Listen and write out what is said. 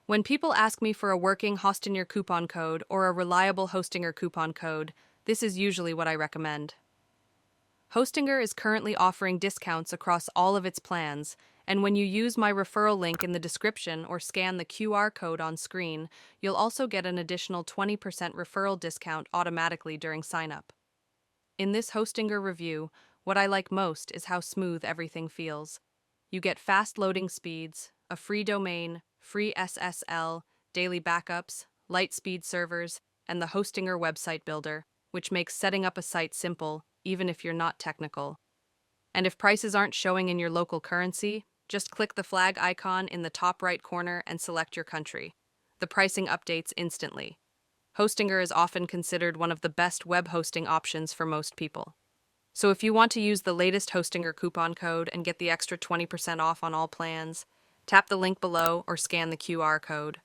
When people ask me for a working Hostinger coupon code or a reliable Hostinger coupon code, this is usually what I recommend. Hostinger is currently offering discounts across all of its plans, and when you use my referral link in the description or scan the QR code on screen, you'll also get an additional 20% referral discount automatically during sign-up. In this Hostinger review, what I like most is how smooth everything feels. You get fast loading speeds, a free domain, free SSL, daily backups, light speed servers, and the Hostinger website builder, which makes setting up a site simple, even if you're not technical. And if prices aren't showing in your local currency, just click the flag icon in the top right corner and select your country. The pricing updates instantly. Hostinger is often considered one of the best web hosting options for most people. So if you want to use the latest Hostinger coupon code and get the extra 20% off on all plans, tap the link below or scan the QR code.